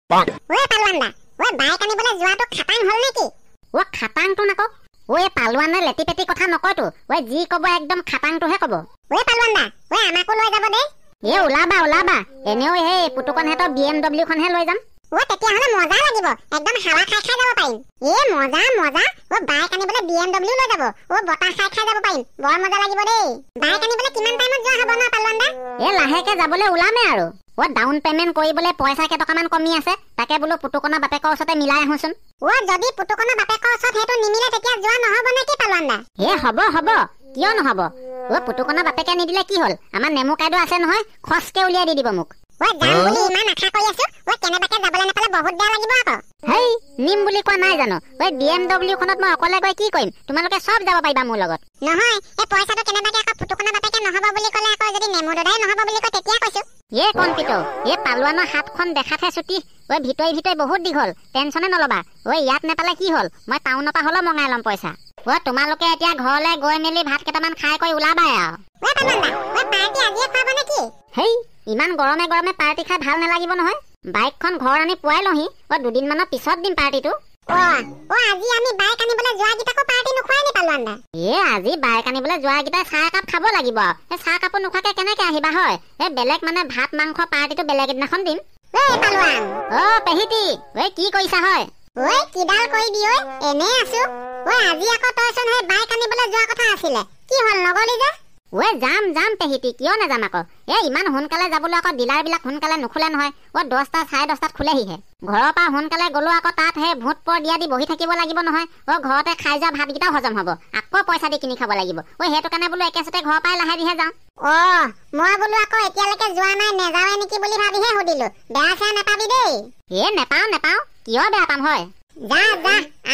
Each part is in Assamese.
ওই পালোৱানদা ওই বাইক আনিবলৈ যোৱাটো খাটাং হল নেকি? ও খাটাংটো নাক ওই পালোৱানে লেটি পেটি কথা নকয়তো ওই যি কব একদম খাটাংটোহে কব। ওই পালোৱানদা ওই আমাকো লৈ যাব দে। এ ওলাবা ওলাবা এনেও সেই পুতুকনহেঁতৰ BMW খনহে লৈ যাম। ও তেতিয়াহ'লে মজা লাগিব একদম হাৱা খাই খাই যাব পাৰিম। এ মজা মজা ও বাইক আনিবলৈ BMW লৈ যাব ও বতাহ খাই খাই যাব পাৰিম বৰ মজা লাগিব দেই। বাইক আনিবলৈ কিমান টাইমত যোৱা হ'ব না পালোৱানদা? এ লাহেকে যাবলৈ ওলামে আৰু ও ডাউন পেমেন্ট কৰিবলৈ পইচা কেইটকামান কমি আছে তাকে বোলো পুতুকনৰ বাপেকৰ ওচৰতে মিলাই আহোচোন। ও যদি পুতুকনৰ বাপেকৰ ওচৰত সেইটো নিমিলে তেতিয়া যোৱা নহ'ব নেকি পালোৱানদা? এ হ'ব হ'ব কিয় নহ'ব ও পুতুকনৰ বাপেকে নিদিলে কি হ'ল আমাৰ নেমু কাইদো আছে নহয় খচকে উলিয়াই দি দিব মোক। ওই যাম বুলি ইমান আশা কৰি আছো ওই কেনেবাকে যাবলৈ নাপালে বহুত বেয়া লাগিব আকৌ। হেই নিম বুলি কোৱা নাই জানো ওই BMW খনত মই অকলে গৈ কি কৰিম তোমালোকে সব যাব পাৰিবা মোৰ লগত। নহয় এই পইচাটো কেনেবাকে আকৌ পুতুকনৰ বাপেকে নহ'ব বুলি ক'লে আকৌ যদি নেমু দদাই নহ'ব বুলি কয় তেতিয়া কৈছো। এ কনপিটো এ পালোৱানৰ হাতখন দেখাতহে ছুটি ওই ভিতৰি বহুত দীঘল টেনচনে নলবা ওই ইয়াত নেপালে কি হ'ল মই টাউনৰ পৰা হ'লেও মঙাই ল'ম পইচা। ও তোমালোকে এতিয়া ঘৰলৈ গৈ মেলি ভাত কেইটামান খাই কৰি ওলাবাই আৰু। ওই পালোৱানদা ওই পাৰ্টি আজিয়ে খুৱাব নেকি? হেই ইমান গৰমে গৰমে পাৰ্টি খাই ভাল নালাগিব নহয় বাইকখন ঘৰ আনি পুৱাই লহি ও দুদিনমানৰ পিছত দিম পাৰ্টিটো। ও আজি আমি বাইক আনিবলৈ যোৱা গিটাকো পাৰ্টি নোখোৱাই নি পালোৱানদা? এ আজি বাইক আনিবলৈ যোৱা গিটাই চাহ একাপ খাব লাগিব এই চাহ কাপো নোখোৱাকে কেনেকে আহিবা হয় এই বেলেগ মানে ভাত মাংস পাৰ্টিটো বেলেগ এদিনাখন দিম। ঐ পালোৱান অ পেহিটি ঐ কি কৰিছা হয়? ঐ কিডাল কৰিবি ঐ এনে আছো। ঐ আজি আকৌ তইচোন সেই বাইক আনিবলৈ যোৱা কথা আছিলে কি হ'ল নগলি যে? ঐ যাম পেহিটি কিয় নাযাম আকৌ এই ইমান সোনকালে যাবলৈ আকৌ ডিলাৰ বিলাক সোনকালে নুখোলে নহয় ও 10টা 10:30টাত খোলেহিহে। ঘৰৰ পৰা সোনকালে গলো আকৌ তাত সেই ভূত পৰ দিয়া দি বহি থাকিব লাগিব নহয় ও ঘৰতে খাই যোৱা ভাতকেইটাও হজম হ'ব আকৌ পইচা দি কিনি খাব লাগিব ও সেইটো কাৰণে বোলো একেচতে ঘৰৰ পৰাই লাহে দিহে যাওঁ। মই বোলো আকৌ এতিয়ালৈকে যোৱা নাই নেযাওৱে নেকি বুলি ভাবিহে সুধিলো বেয়া চেয়া নাপাবি দেই। এ নেপাও কিয় বেয়া পাম হয়? যা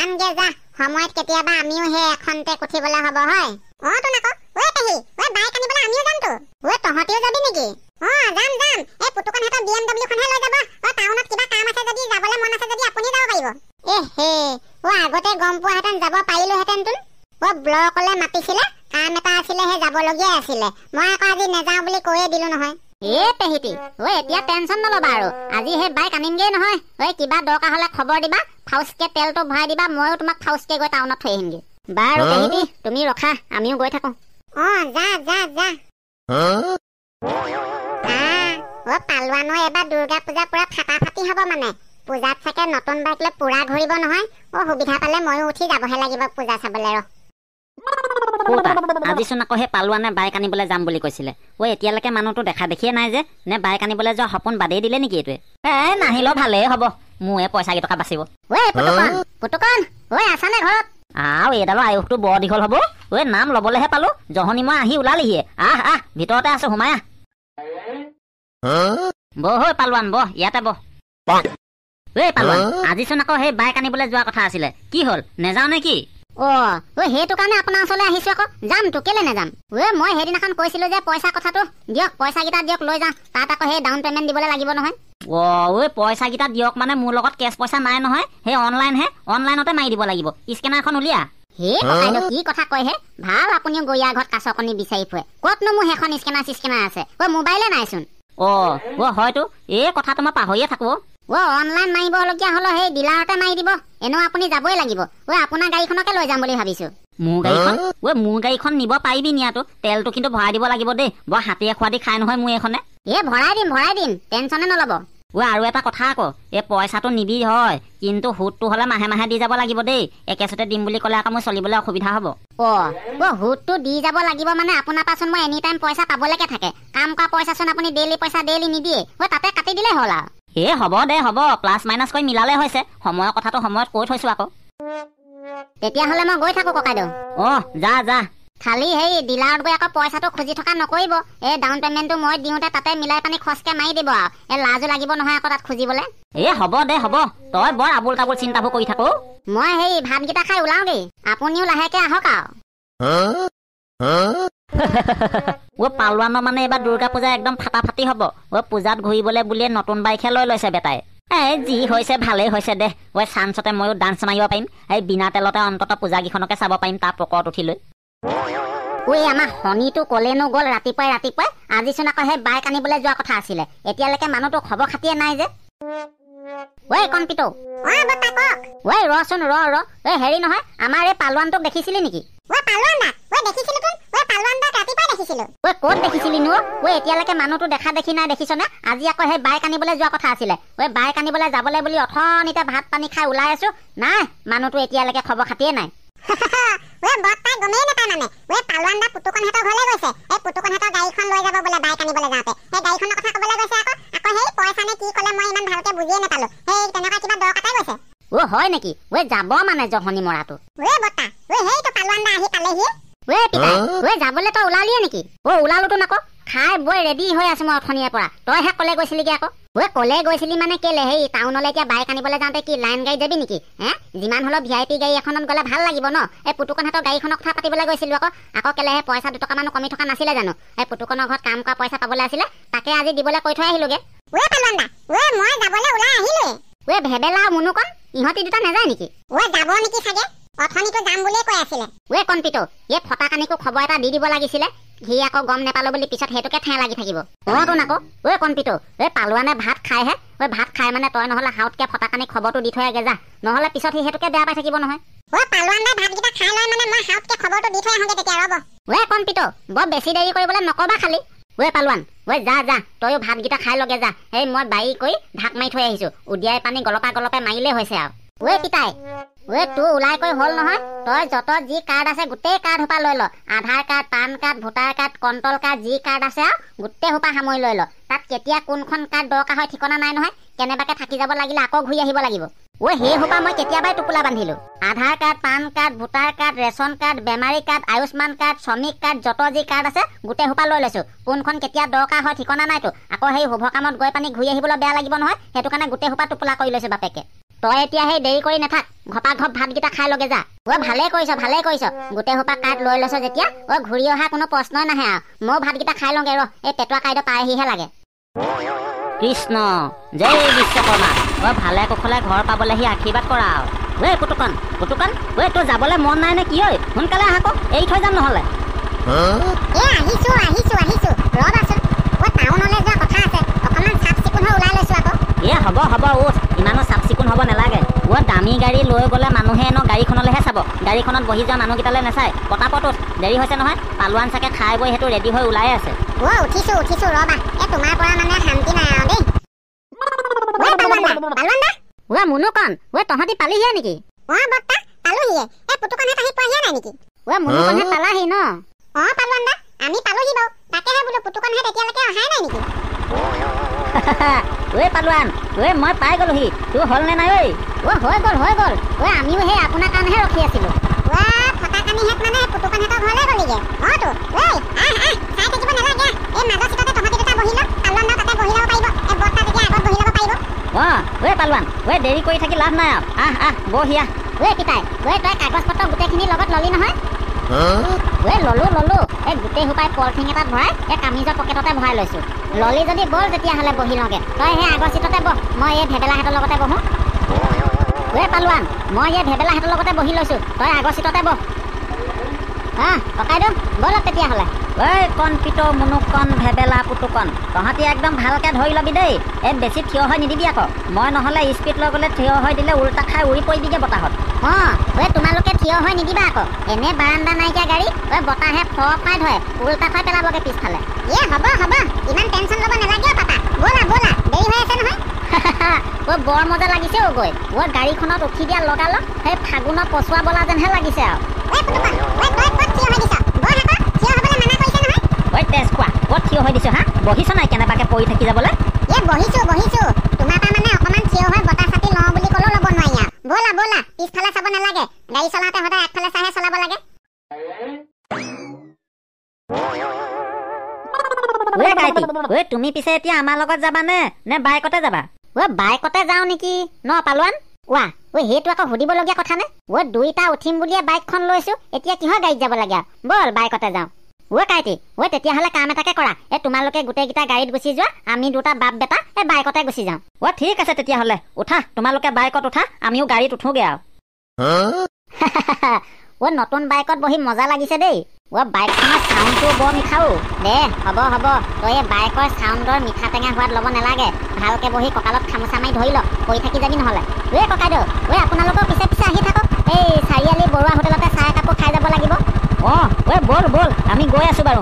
আনগে যা সময়ত কেতিয়াবা আমিও সেই এখনতে উঠিবলৈ হ'ব হয়। তোন আকৌ ঐ পেহী ঐ বাইক আনিবলৈ আমিও যামতো। ঐ তহঁতিও যাবি নেকি? যাম এই পুতুকনহেঁতৰ BMW খনহে লৈ যাব টাউনত কিবা কাম আছে যদি যাবলৈ মন আছে যদি আপুনি যাব পাৰিব। আগতে গম পোৱাহেঁতেন যাব পাৰিলোহেঁতেন তোন। ব্লকলৈ মাতিছিলে কাম এটা আছিলে সেই যাবলগীয়া আছিলে মই আকৌ আজি নেযাওঁ বুলি কৈয়ে দিলো নহয়। এ পেহিটি এতিয়া টেনচন নলবা আৰু আজি সেই বাইক আনিমগেই নহয় কিবা দৰকাৰ হলে খবৰ দিবা ফাউচকে তেলটো ভৰাই দিবা ময়ো তোমাক ফাউচকে গৈ টাউনত থৈ আহিমগে। বাৰু পেহিটি তুমি ৰখা আমিও গৈ থাকো। যা পালোৱানো এবাৰ দুৰ্গা পূজা পুৰা ফাটাফাটি হ'ব মানে পূজাত চাগে নতুন বাইক লৈ পুৰা ঘূৰিব নহয় সুবিধা পালে ময়ো উঠি যাবহে লাগিব পূজা চাবলৈ। আজিচোন আকৌ সেই পালোৱানে বাইক আনিবলৈ যাম বুলি কৈছিলে এতিয়ালৈকে মানুহটো দেখা দেখিয়ে নাই যে নে বাইক আনিবলৈ যোৱা সপোন বাদেই দিলে নেকি এইটোৱে? নাহিলেও ভালেই হ'ব মোৰে পইচা কেইটকা বাচিব। পুতুকন আছানে ঘৰত? এইডালৰ আয়ুসটো বৰ দীঘল হ'ব নাম লবলৈহে পালো জহনি মই আহি ওলালিহিয়ে আহ ভিতৰতে আছো সোমাই আহ। বহ পালোৱান বহ ইয়াতে বহ। পালোৱান আজিচোন আকৌ সেই বাইক আনিবলৈ যোৱা কথা আছিলে কি হ'ল নেযাও নে কি? সেইটো কাৰণে আপোনাৰ ওচৰলৈ আহিছো আকৌ যামতো কেলে নাযাম। মই সেইদিনাখন কৈছিলো যে পইচা কথাটো দিয়ক পইচা কেইটা দিয়ক লৈ যাওঁ তাত আকৌ সেই ডাউন পেমেন্ট দিবলৈ লাগিব নহয়। পইচা কেইটা দিয়ক মানে মোৰ লগত কেছ পইচা নাই নহয় সেই অনলাইনতে মাৰি দিব লাগিব স্কেনাৰখন উলিয়া। কি কথা কয় হে ভাল আপুনিও গৰিয়া ঘৰত কাছ কণী বিচাৰি ফুৰে ক'তনো মোৰ সেইখন স্কেনাৰ আছে মোবাইলে নাইচোন। হয়তো এই কথাটো মই পাহৰিয়ে থাকো। অনলাইন মাৰিবলগীয়া হলো সেই ডিলাৰতে মাৰি দিব এনেও আপুনি যাবই লাগিব আপোনাৰ গাড়ীখনকে লৈ যাম বুলি ভাবিছো। মোৰ গাড়ীখন নিব পাৰিবি নিয়াতো তেলটো কিন্তু ভৰাই দিব লাগিব দেই বৰ হাতীয়ে খোৱা দি খাই নহয় মোৰ এইখনে। ভৰাই দিম টেনচনে নলব। আৰু এটা কথা আকৌ এই পইচাটো নিবি হয় কিন্তু সুদটো হলে মাহে মাহে দি যাব লাগিব দেই একেচতে দিম বুলি ক'লে আকৌ মোৰ চলিবলৈ অসুবিধা হ'ব। সুদটো দি যাব লাগিব মানে আপোনাৰ পাচোন মই এনি টাইম পইচা পাবলৈকে থাকে কাম কৰা পইচাচোন আপুনি ডেইলি নিদিয়ে তাতে কাটি দিলে হ'ল আৰু। হ'ব দে হ'ব প্লাছ মাইনাছ কৰি মিলালে হৈছে সময়ৰ কথাটো সময়ত কৈ থৈছো আকৌ। তেতিয়াহ'লে মই গৈ থাকো ককাইদেউ। যা খালি সেই ডিলাৰত গৈ আকৌ পইচাটো খুজি থকা নকৰিব এই ডাউন পেমেন্টটো মই দিওঁতে তাতে মিলাই পানি খচকে মাৰি দিব আৰু লাজো লাগিব নহয় আকৌ তাত খুজিবলৈ। হ'ব দে হ'ব তই বৰ আবুল তাবুল চিন্তাবোৰ কৰি থাকো। মই সেই ভাতকেইটা খাই ওলাওগৈ আপুনিও লাহেকে আহক আৰু। পালোৱানৰ মানে এইবাৰ দুৰ্গা পূজা একদম ফাটাফাটি হ'ব পূজাত ঘূৰিবলৈ বুলিয়ে নতুন বাইকহে লৈ লৈছে বেটাই। যি হৈছে ভালেই হৈছে দে চান্সতে ময়ো ডান্স মাৰিব পাৰিম এই বিনা তেলতে অন্তত পূজা কেইখনকে চাব পাৰিম তাৰ পকৰত উঠি লৈ। আমাৰ শনিটো কলেনো গ'ল ৰাতিপুৱাই আজিচোন আকৌ সেই বাইক আনিবলৈ যোৱা কথা আছিলে এতিয়ালৈকে মানুহটো খবৰ খাতিয়ে নাই যে। ঐ কণপিতো বৰ্তা কওক ঐ ৰচোন ৰ হেৰি নহয় আমাৰ এই পালোৱানটোক দেখিছিলি নেকি পালোৱান দা দেখিছিলো তোন পালোৱান দা ৰাতিপুৱা দেখিছিলো ক'ত দেখিছিলি নো এতিয়ালৈকে মানুহটো দেখা দেখি নাই দেখিছনে আজি আকৌ সেই বাইক আনিবলৈ যোৱা কথা আছিলে বাইক আনিবলৈ যাবলৈ বুলি অথনিতে ভাত পানী খাই ওলাই আছো নাই মানুহটো এতিয়ালৈকে খবৰ খাতিয়ে নাই বৰ্তাই গমেই নাপায় মানে পালোৱান দা পুতুকনহঁতৰ ঘৰলৈ গৈছে এই পুতুকনহঁতৰ গাড়ীখন লৈ যাব বোলে বাইক আনিবলৈ যাওঁতে সেই গাড়ীখনৰ কথা ক'বলৈ গৈছে আকৌ সেই পইচা নে কি ক'লে মই ইমান ভালকে বুজিয়ে নাপালো সেই তেনেকুৱা কিবা দৰকাৰতে গৈছে হয় নেকি যাব মানে জহনি মৰাটো বৰ্তা সেইটো পালোৱান দা আহি পালেহি পিতাই যাবলৈ তই ওলালিয়ে নেকি ওলালোতো আকৌ খাই বৈ ৰেডি হৈ আছো মই অথনিৰে পৰা তইহে কলে গৈছিলিগে আকৌ কলে গৈছিলি মানে কেলে সেই টাউনলৈ এতিয়া বাইক আনিবলৈ যাওঁতে কি লাইন গাড়ী যাবি নেকি যিমান হলেও VIP গাড়ী এখনত গ'লে ভাল লাগিব ন এই পুতুকনহঁতৰ গাড়ীখনৰ কথা পাতিবলৈ গৈছিলো আকৌ কেলে সেই পইচা 2 টকা মান কমি থকা নাছিলে জানো এই পুতুকনৰ ঘৰত কাম কৰা পইচা পাবলৈ আছিলে তাকে আজি দিবলৈ কৈ থৈ আহিলোগে পালোৱান দা মই যাবলৈ ওলাই আহিলো ভেবেলা মুনুকন ইহঁতি দুটা নাযায় নেকি যাব নেকি চাগে অথনিটো যাম বুলিয়ে কৈ আছিলে কণপিতো এই ফটাকানিকো খবৰ এটা দি দিব লাগিছিলে সি আকৌ গম নেপালো বুলি পিছত সেইটোকে ঠেহ লাগি থাকিব তোন আকৌ কণপিতো পালোৱানে ভাত খাইহে ভাত খাই মানে তই নহলে হাউতকে ফটাকানি খবৰটো দি থৈ আগে যা নহলে পিছত সি সেইটোকে বেয়া পাই থাকিব নহয় পালোৱান দা ভাতকেইটা খাই লয় মানে মই হাউতকে খবৰটো দি থৈ আহোগে তেতিয়া ৰ'ব কণপিতো বৰ বেছি দেৰি কৰিবলৈ নকবা খালি পালোৱান যা তয়ো ভাতকেইটা খাই লগে যা এই মই বাৰী কৰি ঢাক মাৰি থৈ আহিছো উদিয়াই পানী গলপে মাৰিলে হৈছে আৰু পিতাই তোৰ ওলাই কৈ হ'ল নহয় তই যত যি কাৰ্ড আছে গোটেই কাৰ্ড সোপা লৈ ল Aadhaar card PAN card voter card control card যি কাৰ্ড আছে আৰু গোটেই সোপা সামৰি লৈ ল তাত কেতিয়া কোনখন কাৰ্ড দৰকাৰ হয় ঠিকনা নাই নহয় কেনেবাকে থাকি যাব লাগিলে আকৌ ঘূৰি আহিব লাগিব সেই সোপা মই কেতিয়াবাই টোপোলা বান্ধিলো Aadhaar card PAN card voter card ration card বেমাৰী কাৰ্ড আয়ুষ্মান কাৰ্ড শ্ৰমিক কাৰ্ড যত যি কাৰ্ড আছে গোটেই সোপা লৈ লৈছো কোনখন কেতিয়া দৰকাৰ হয় ঠিকনা নাইতো আকৌ সেই শুভ কামত গৈ পানী ঘূৰি আহিবলৈ বেয়া লাগিব নহয় সেইটো কাৰণে গোটেই সোপা টোপোলা কৰি লৈছো বাপেকে তই এতিয়া সেই দেৰি কৰি নাথাক ঘপা ঘপ ভাতকেইটা খাই লগে যা ভালে কৰিছ গোটেই সোপা কাৰ্ড লৈ লৈছ যেতিয়া ঘূৰি অহা কোনো প্ৰশ্নই নাহে আৰু মই ভাতকেইটা খাই লওঁগে এই পেটুৱা কাইদ পাইহিহে লাগে কৃষ্ণ জয় বিশ্বকৰ্মা ভালে কুশলে ঘৰ পাবলেহি আশীৰ্বাদ কৰা আৰু পুতুকন তোৰ যাবলৈ মন নাই নে কি সোনকালে আহ আকৌ এৰি থৈ যাম নহলে আহিছো ৰবাচোন টাউনলৈ যোৱা কথা আছে অকমান চাফ চিকুণ হৈ ওলাই লৈছো আকৌ হ'ব ইমানো চাফ চিকুণ হ'ব নালাগে দামী গাড়ী লৈ গ'লে মানুহে গাড়ীখনলৈহে চাব গাড়ীখনত বহি যোৱা মানুহকেইটালৈ নাচায় পটাপট দেৰি হৈছে নহয় পালোৱান চাগে খাই বৈ সেইটো ৰেডি হৈ ওলাই আছে উঠিছো ৰবা তোমাৰ পৰা মানে শান্তি নাই আৰু দেই পালোৱান দা মুনুকন তহঁতি পালিহিয়ে নেকি বৰ্তা পালোহিয়ে পুতুকনহঁত আহি পোৱাহিয়ে নাই নেকি মুনুকনহঁত পালাহি ন পালোৱান দা আমি পালোহি বাৰু তাকেহে বোলো পুতুকনহঁত এতিয়ালৈকে অহাই নাই নেকি পালোৱান মই পাই গলোহি তোৰ হ'ল নে নাই হৈ গ'ল আমিও সেই আপোনাৰ কাৰণেহে ৰখি আছিলো ফটাকানিহেত মানে পুতুকনহঁতৰ ঘৰলৈ গ'লিগে চাই থাকিব নালাগে এই মাজৰ চিটতে তহঁতি দুটা বহি ল পালোৱান দা তাতে বহি ল'ব পাৰিব বৰ্তা তেতিয়া আগত বহি ল'ব পাৰিব পালোৱান দেৰি কৰি থাকি লাভ নাই আৰু আহ বহি আহ পিতাই তই কাগজ পত্ৰ গোটেইখিনি লগত ললি নহয় ললো এই গোটেই সোপাই পলিথিন এটাত ভৰাই এই কামিজৰ পকেটতে ভৰাই লৈছো ললি যদি বল তেতিয়াহ'লে বহি লওঁগে তই সেই আগৰ চিটতে বহ মই এই ভেবেলাহঁতৰ লগতে বহো পালোৱান মই এই ভেবেলাহঁতৰ লগতে বহি লৈছো তই আগৰ চিটতে বহ ককাইদেউ ব'লক তেতিয়াহ'লে কণপিতো মুনুকন ভেবেলা পুতুকন তহঁতি একদম ভালকে ধৰি ল'বি দেই বেছি থিয় হৈ নিদিবি আকৌ মই নহ'লে স্পীড লৈ গ'লে থিয় হৈ দিলে উল্টা খাই উৰি পৰিবিগে বতাহত তোমালোকে থিয় হৈ নিদিবা আকৌ এনে বাৰান্দা নাইকিয়া গাড়ী বতাহে ফৰকাই ধৰে উল্টা খাই পেলাবগে পিছফালে হ'ব ইমান টেনচন ল'ব নালাগে পাপা ব'লা দেৰি হৈ আছে নহয় বৰ মজা লাগিছে গৈ গাড়ীখনত উঠি দিয়া লগালগ সেই ফাগুনৰ পচুৱা বলা যেনহে লাগিছে আৰু তেজ খোৱা ক'ত থিয় হৈ দিছো বহিছ নাই কেনেবাকে পৰি থাকি যাবলৈ বহিছো তোমাৰ পৰা মানে অকমান থিয় হৈ বতাহ চাতি লওঁ বুলি ক'লেও ল'ব নোৱাৰি ব'লা পিছফালে চাব নালাগে গাড়ী চলাওঁতে সদায় আগফালে চাইহে চলাব লাগে তুমি পিছে এতিয়া আমাৰ লগত যাবা নে বাইকতে যাবা বাইকতে যাওঁ নেকি ন পালোৱান সেইটো আকৌ সুধিবলগীয়া কথা নে দুইটা উঠিম বুলিয়ে বাইকখন লৈছো এতিয়া কিহৰ গাড়ীত যাব লাগে বল বাইকতে যাওঁ কাইটি তেতিয়াহ'লে কাম এটাকে কৰা তোমালোকে গোটেইকেইটা গাড়ীত গুচি যোৱা আমি দুটা বাপ বেটা বাইকতে গুচি যাওঁ ঠিক আছে তেতিয়াহ'লে উঠা তোমালোকে বাইকত উঠা আমিও গাড়ীত উঠোগে আৰু নতুন বাইকত বহি মজা লাগিছে দেই বাইকখনৰ চাউণ্ডটো বৰ মিঠাও দে। হ'ব হ'ব, তই এই বাইকৰ চাউণ্ডৰ মিঠা টেঙা সোৱাদ ল'ব নালাগে। ভালকে বহি কঁকালত খামোচা মাৰি ধৰি ল, পৰি থাকি যাবি নহ'লে। ককাইদেউ আপোনালোকৰ পিছে পিছে আহি থাকক। এই চাৰিআলি বৰুৱা হোটেলতে চাহ একাপো খাই যাব লাগিব। বল বল, আমি গৈ আছো বাৰু।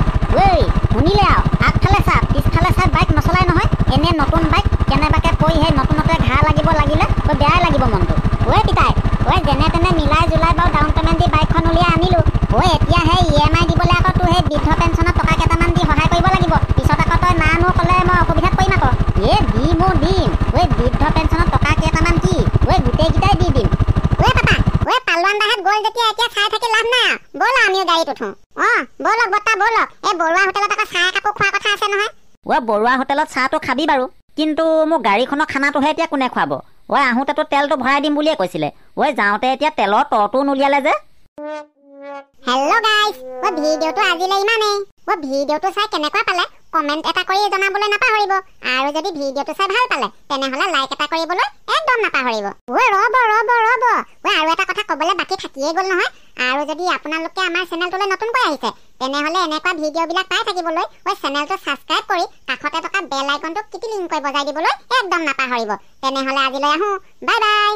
শুনিলে আৰু আগফালে চা পিছফালে চাই বাইক নচলাই নহয়। এনে নতুন বাইক কেনেবাকে পৰি সেই নতুনতে ঘাঁহ লাগিব লাগিলে বেয়াই লাগিব মনটো। পিতাই যেনে তেনে মিলাই জুলাই বাৰু ডাউন পে'মেণ্ট দি বাইকখন উলিয়াই আনিলো। এতিয়া সেই EMI দিবলৈ আকৌ তোৰ সেই বৃদ্ধ পেঞ্চনৰ টকা কেইটামান দি সহায় কৰিব লাগিব। পিছত আকৌ তই নানো ক'লে মই অসুবিধাত পৰিম আকৌ। দিম বৃদ্ধ পেঞ্চনৰ টকা কেইটামান কি গোটেইকেইটাই দি দিম। পালোৱান দাহঁত গ'ল যেতিয়া এতিয়া চাই থাকি লাভ নাই। ব'ল আমিও গাড়ীত উঠো। ব'লক বৰ্তা ব'লক। এই বৰুৱা হোটেলত আকৌ চাহ একাপো খোৱাৰ কথা আছে নহয়। বৰুৱা হোটেলত চাহটো খাবি বাৰু, কিন্তু মোক গাড়ীখনৰ খানাটোহে এতিয়া কোনে খুৱাব? আহোঁতেতো তেলটো ভৰাই দিম বুলিয়ে কৈছিলে। যাওঁতে এতিয়া তেলৰ তৰটোও নুলিয়ালে যে। হেল্ল' গাইজ, ভিডিঅ'টো আজিলৈ ইমানেই। ভিডিঅ'টো চাই কেনেকুৱা পালে কমেণ্ট এটা কৰি জনাবলৈ নাপাহৰিব। আৰু যদি ভিডিঅ'টো চাই ভাল পালে তেনেহ'লে লাইক এটা কৰিবলৈ একদম নাপাহৰিব। ৰ'ব আৰু এটা কথা ক'বলৈ বাকী থাকিয়ে গ'ল নহয়। আৰু যদি আপোনালোকে আমাৰ চেনেলটোলৈ নতুনকৈ আহিছে তেনেহ'লে এনেকুৱা ভিডিঅ'বিলাক পাই থাকিবলৈ চেনেলটো ছাবস্ক্ৰাইব কৰি কাষতে থকা বেল আইকনটো কিটিলিংকৈ বজাই দিবলৈ একদম নাপাহৰিব। তেনেহ'লে আজিলৈ আহোঁ। Bye bye.